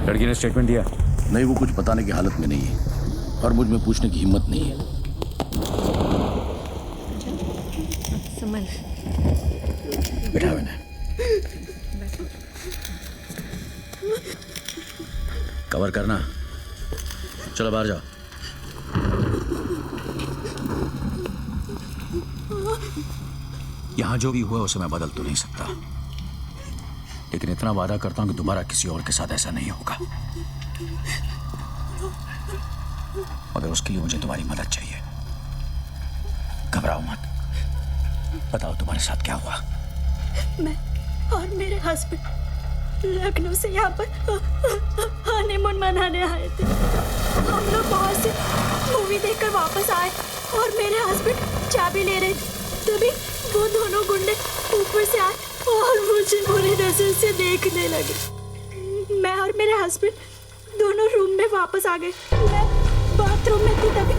लड़की ने स्टेटमेंट दिया? नहीं, वो कुछ बताने की हालत में नहीं है और मुझ में पूछने की हिम्मत नहीं है। समझ बिठाओ इन्हें। कवर करना। चलो बाहर जाओ। यहां जो भी हुआ उसे मैं बदल तो नहीं सकता, लेकिन इतना वादा करता हूं कि दोबारा किसी और के साथ ऐसा नहीं होगा। मगर उसके लिए मुझे तुम्हारी मदद चाहिए। घबराओ मत। बताओ तुम्हारे साथ क्या हुआ? मैं और मेरे हस्बैंड लखनऊ से यहाँ पर हनीमून मनाने आए थे। हम लोग बाहर से मूवी देखकर वापस आए और मेरे हस्बैंड चाबी ले रहे थे, तभी वो दोनों गुंडे ऊपर से आए और मुझे बुरी नजर से देखने लगे। मैं और मेरे हस्बैंड दोनों रूम में वापस आ गए। मैं बाथरूम में थी तभी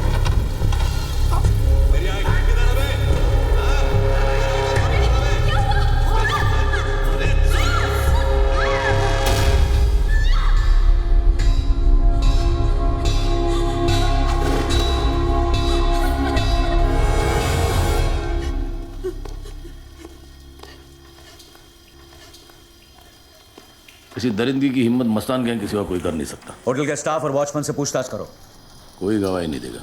किसी दरिंदगी की हिम्मत मस्तान गैंग के सिवा कोई कर नहीं सकता। होटल के स्टाफ और वॉचमैन से पूछताछ करो। कोई गवाही नहीं देगा।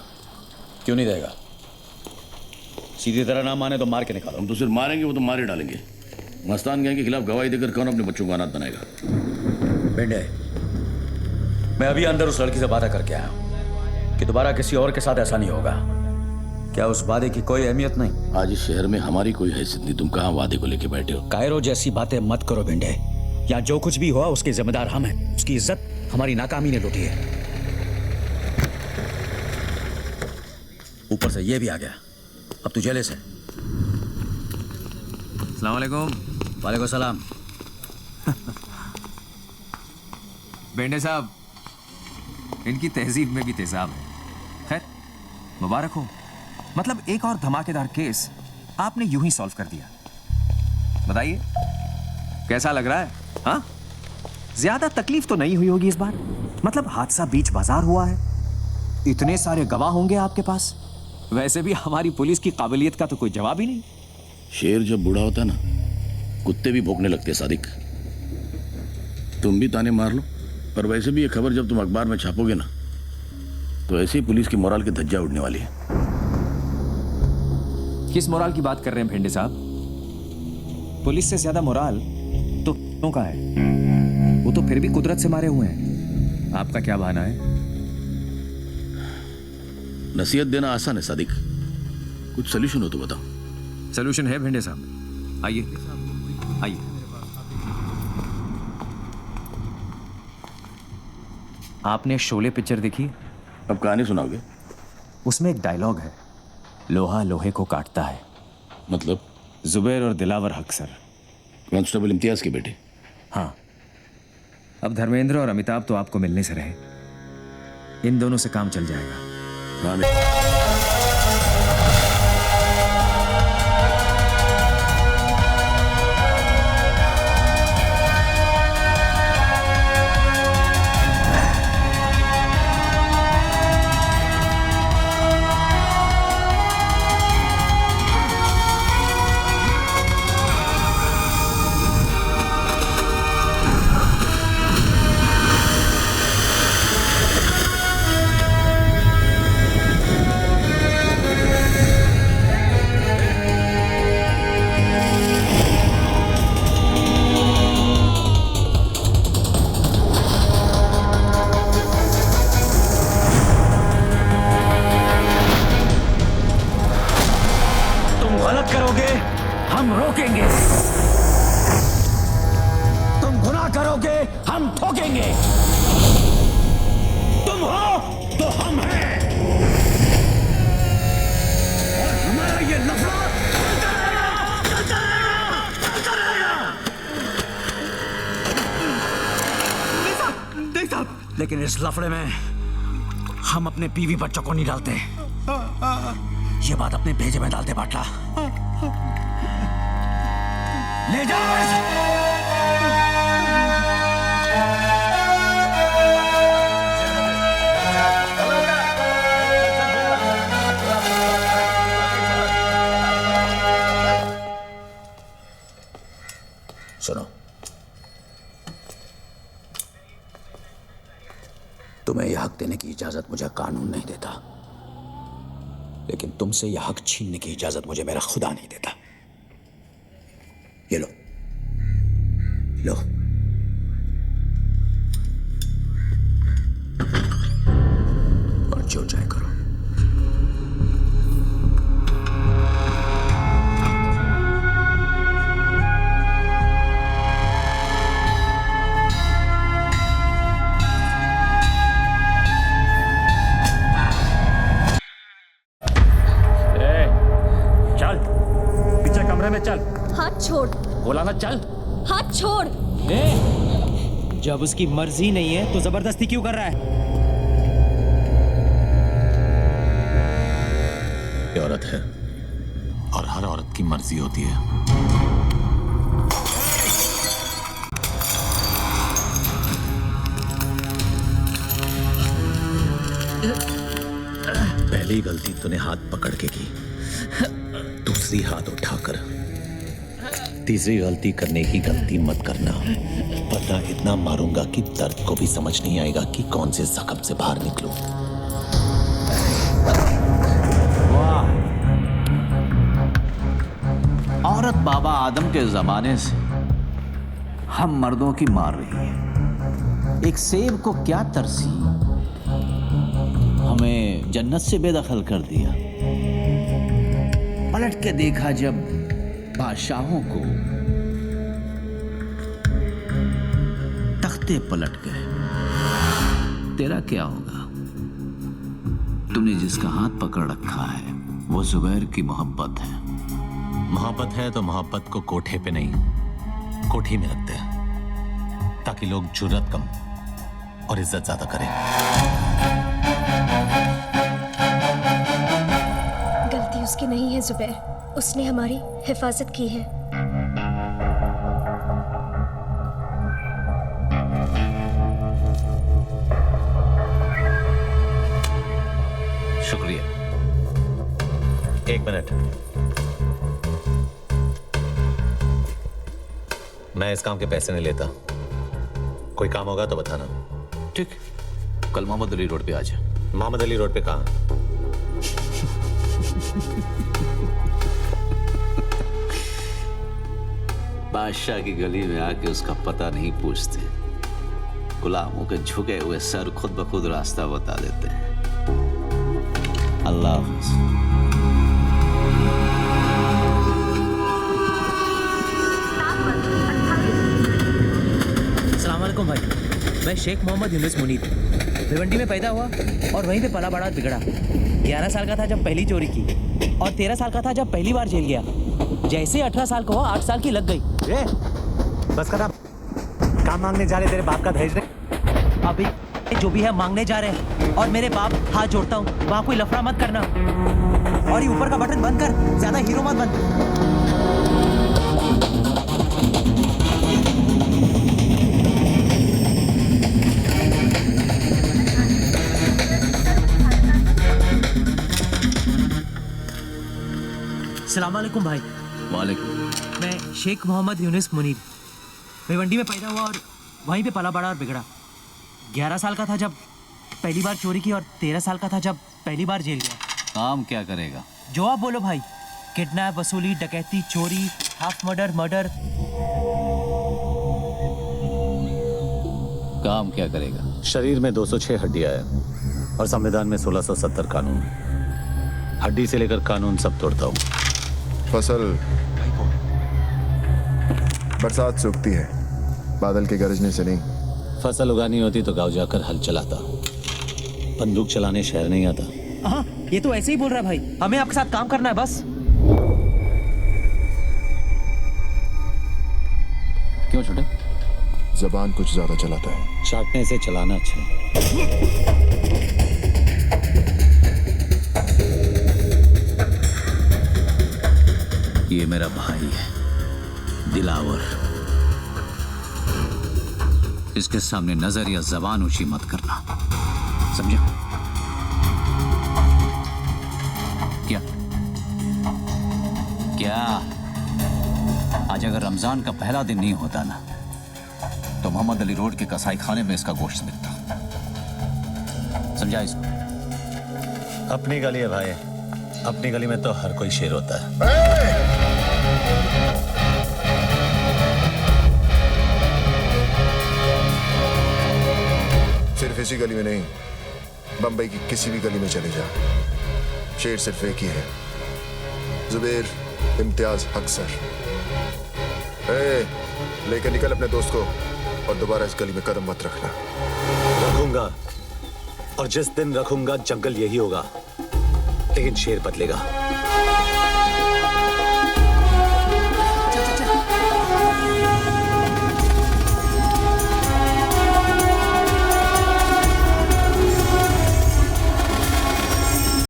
क्यों नहीं देगा? सीधी तरह ना माने तो मार के निकालो। हम तो सिर्फ मारेंगे, वो तो मारे डालेंगे। मस्तान गैंग के खिलाफ गवाही देकर कौन अपने बच्चों को अनाथ बनाएगा? बेंडे, मैं अभी अंदर उस लड़की से वादा करके आया हूं कि दोबारा किसी और के साथ ऐसा नहीं होगा। क्या उस वादे की कोई अहमियत नहीं? आज इस शहर में हमारी कोई हैसियत नहीं। तुम कहाँ वादे को लेके बैठे हो? कायरो जैसी बातें मत करो बेंडे। यहाँ जो कुछ भी हुआ उसके जिम्मेदार हम हैं। उसकी इज्जत हमारी नाकामी ने लूटी है। ऊपर से ये भी आ गया। अब तू जेले से। अस्सलाम वालेकुम। वालेकुम सलाम। बेंडे साहब, इनकी तहजीब में भी तेजाब है। खैर, मुबारक हो। मतलब एक और धमाकेदार केस आपने यूं ही सॉल्व कर दिया। बताइए कैसा लग रहा है? हाँ, ज्यादा तकलीफ तो नहीं हुई होगी इस बार। मतलब हादसा बीच बाजार हुआ है, इतने सारे गवाह होंगे आपके पास। वैसे भी हमारी पुलिस की काबिलियत का तो कोई जवाब ही नहीं। शेर जब बूढ़ा होता है ना, कुत्ते भी भौंकने लगते हैं। सादिक, तुम भी ताने मार लो, पर वैसे भी ये खबर जब तुम अखबार में छापोगे ना, तो ऐसे ही पुलिस की मोराल की धज्जियां उड़ने वाली है। किस मोराल की बात कर रहे हैं भेंडे साहब? पुलिस से ज्यादा मोराल तो का है। वो तो फिर भी कुदरत से मारे हुए हैं। आपका क्या बहाना है? नसीहत देना आसान है सादिक, कुछ सोल्यूशन हो तो बताओ। सोल्यूशन है भेंडे साहब, आइए आइए। आपने शोले पिक्चर देखी? अब कहानी सुनाओगे? उसमें एक डायलॉग है, लोहा लोहे को काटता है। मतलब? जुबैर और दिलावर हक सर, कांस्टेबल इम्तियाज के बेटे। हाँ, अब धर्मेंद्र और अमिताभ तो आपको मिलने से रहे। इन दोनों से काम चल जाएगा। लेकिन इस लफड़े में हम अपने बीवी बच्चों को नहीं डालते। ये बात अपने भेजे में डालते बाटला। ले जाओ। सुनो, तुम्हें यह हक देने की इजाजत मुझे कानून नहीं देता, लेकिन तुमसे यह हक छीनने की इजाजत मुझे मेरा खुदा नहीं देता। ये लो, लो। और जो चाहे करो। चल पीछे कमरे में चल। हाथ छोड़, बोला ना चल। हाथ छोड़। जब उसकी मर्जी नहीं है तो जबरदस्ती क्यों कर रहा है? ये औरत है और हर औरत की मर्जी होती है। पहली गलती तूने हाथ पकड़ के की, दूसरी हाथ उठाकर, तीसरी गलती करने की गलती मत करना, वरना इतना मारूंगा कि दर्द को भी समझ नहीं आएगा कि कौन से जख्म से बाहर निकलूं। वाह, औरत बाबा आदम के जमाने से हम मर्दों की मार रही है। एक सेब को क्या तरसी, हमें जन्नत से बेदखल कर दिया। पलट के देखा जब बादशाहों को, तख्ते पलट गए। तेरा क्या होगा? तुमने जिसका हाथ पकड़ रखा है वो जुबैर की मोहब्बत है। मोहब्बत है तो मोहब्बत को कोठे पे नहीं, कोठी में रखते हैं, ताकि लोग जुर्रत कम और इज्जत ज्यादा करें। गलती उसकी नहीं है जुबैर, उसने हमारी हिफाजत की है। शुक्रिया। एक मिनट, मैं इस काम के पैसे नहीं लेता। कोई काम होगा तो बताना। ठीक, कल मोहम्मद अली रोड पे आ जा। मोहम्मद अली रोड पे कहाँ? बादशाह की गली में आके उसका पता नहीं पूछते, गुलामों के झुके हुए सर खुद ब खुद रास्ता बता देते हैं। अल्लाह हाफ़िज़। अस्सलाम वालेकुम भाई, मैं शेख मोहम्मद यूनुस मुनीर भिवंडी में पैदा हुआ और वहीं पे पला बड़ा बिगड़ा। 11 साल का था जब पहली चोरी की और 13 साल का था जब पहली बार जेल गया। जैसे 18 साल का हुआ 8 साल की लग गई। बस करा, काम मांगने जा रहे तेरे बाप का दहेज नहीं। अभी जो भी है मांगने जा रहे हैं और मेरे बाप हाथ जोड़ता हूँ, वहाँ कोई लफड़ा मत करना और ये ऊपर का बटन बंद कर, ज्यादा हीरो मत बन। अस्सलाम वालेकुम भाई। वालेकुम। मैं शेख मोहम्मद यूनुस मुनीर भिवंडी में पैदा हुआ और वहीं पे पला बड़ा और बिगड़ा। 11 साल का था जब पहली बार चोरी की और 13 साल का था जब पहली बार जेल गया। काम क्या करेगा? जो आप बोलो भाई, किडनैप, वसूली, डकैती, चोरी, हाफ मर्डर। काम क्या करेगा? शरीर में 206 हड्डियां हैं और संविधान में 1670 कानून। हड्डी से लेकर कानून सब तोड़ता हूँ। फसल बरसात सूखती है, बादल के गरजने से नहीं। फसल उगानी होती तो गांव जाकर हल चलाता, बंदूक चलाने शहर नहीं आता। हाँ, ये तो ऐसे ही बोल रहा है भाई। हमें आपके साथ काम करना है बस। क्यों छोटे? जबान कुछ ज्यादा चलाता है। चाटने से चलाना अच्छा है। ये मेरा भाई है दिलावर, इसके सामने नजर या जबान ऊंची मत करना, समझा? क्या क्या आज अगर रमजान का पहला दिन नहीं होता ना तो मोहम्मद अली रोड के कसाई खाने में इसका गोश्त मिलता। समझा इसको? अपनी गली है भाई, अपनी गली में तो हर कोई शेर होता है। सिर्फ इसी गली में नहीं, बंबई की किसी भी गली में चले जा, शेर सिर्फ एक ही है, जुबैर इम्तियाज हक सर। लेकर निकल अपने दोस्त को और दोबारा इस गली में कदम मत रखना। रखूंगा, और जिस दिन रखूंगा जंगल यही होगा, लेकिन शेर बदलेगा।